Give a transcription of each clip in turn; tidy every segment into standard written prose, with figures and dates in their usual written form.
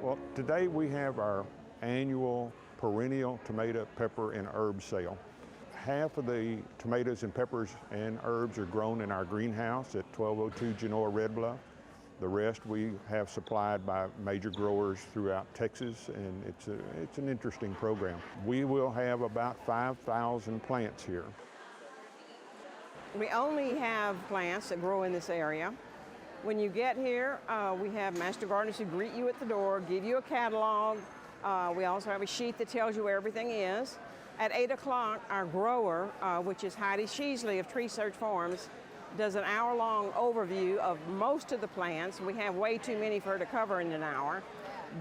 Well, today we have our annual Perennial tomato, pepper, and herb sale. Half of the tomatoes and peppers and herbs are grown in our greenhouse at 1202 Genoa Red Bluff. The rest we have supplied by major growers throughout Texas, and it's an interesting program. We will have about 5,000 plants here. We only have plants that grow in this area. When you get here, we have master gardeners who greet you at the door, give you a catalog. We also have a sheet that tells you where everything is. At 8 o'clock, our grower, which is Heidi Sheasley of Tree Search Farms, does an hour-long overview of most of the plants. We have way too many for her to cover in an hour,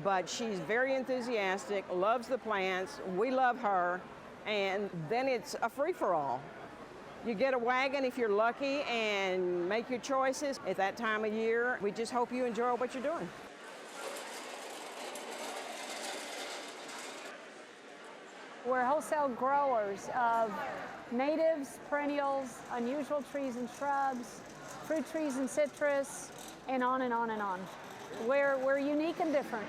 but she's very enthusiastic, loves the plants, we love her, and then it's a free-for-all. You get a wagon if you're lucky and make your choices. At that time of year, we just hope you enjoy what you're doing. We're wholesale growers of natives, perennials, unusual trees and shrubs, fruit trees and citrus, and on and on and on. We're unique and different.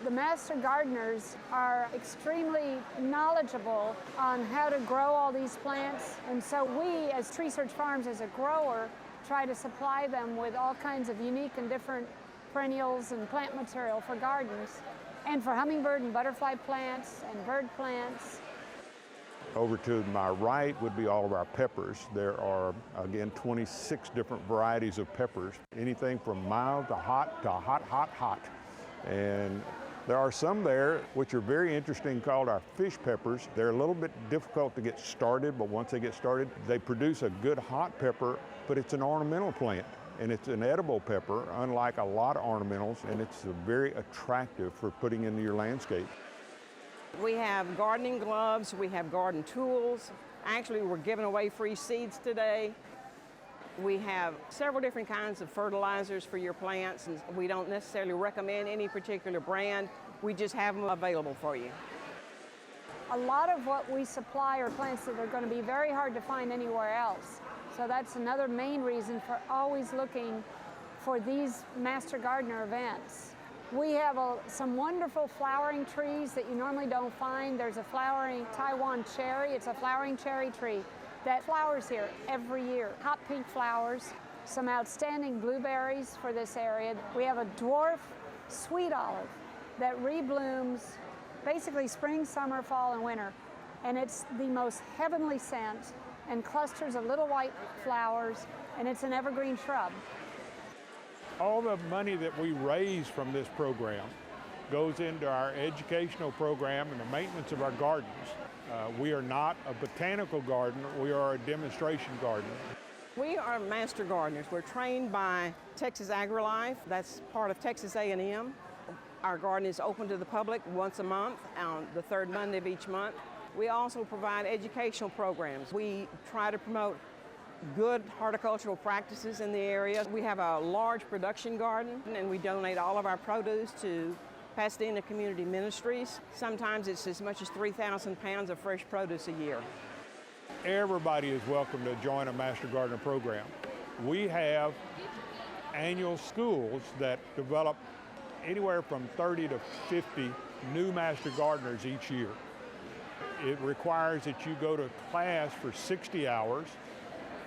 The master gardeners are extremely knowledgeable on how to grow all these plants, and so we, as Tree Search Farms, as a grower, try to supply them with all kinds of unique and different perennials and plant material for gardens, and for hummingbird and butterfly plants and bird plants. Over to my right would be all of our peppers. There are, again, 26 different varieties of peppers, anything from mild to hot to hot, hot, hot. And there are some there which are very interesting called our fish peppers. They're a little bit difficult to get started, but once they get started, they produce a good hot pepper, but it's an ornamental plant. And it's an edible pepper, unlike a lot of ornamentals, and it's very attractive for putting into your landscape. We have gardening gloves, we have garden tools. Actually, we're giving away free seeds today. We have several different kinds of fertilizers for your plants, and we don't necessarily recommend any particular brand. We just have them available for you. A lot of what we supply are plants that are going to be very hard to find anywhere else. So that's another main reason for always looking for these Master Gardener events. We have some wonderful flowering trees that you normally don't find. There's a flowering Taiwan cherry. It's a flowering cherry tree that flowers here every year. Hot pink flowers, some outstanding blueberries for this area. We have a dwarf sweet olive that reblooms basically spring, summer, fall, and winter. And it's the most heavenly scent and clusters of little white flowers, and it's an evergreen shrub. All the money that we raise from this program goes into our educational program and the maintenance of our gardens. We are not a botanical garden, we are a demonstration garden. We are master gardeners. We're trained by Texas AgriLife. That's part of Texas A&M. Our garden is open to the public once a month on the third Monday of each month. We also provide educational programs. We try to promote good horticultural practices in the area. We have a large production garden, and we donate all of our produce to Pasadena Community Ministries. Sometimes it's as much as 3,000 pounds of fresh produce a year. Everybody is welcome to join a Master Gardener program. We have annual schools that develop anywhere from 30 to 50 new Master Gardeners each year. It requires that you go to class for 60 hours,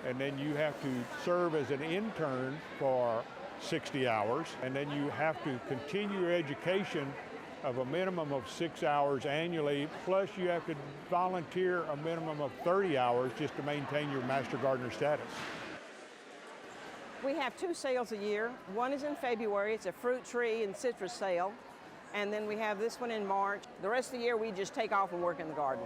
and then you have to serve as an intern for 60 hours, and then you have to continue your education of a minimum of 6 hours annually, plus you have to volunteer a minimum of 30 hours just to maintain your Master Gardener status. We have 2 sales a year. One is in February, it's a fruit tree and citrus sale. And then we have this one in March. The rest of the year we just take off and work in the garden.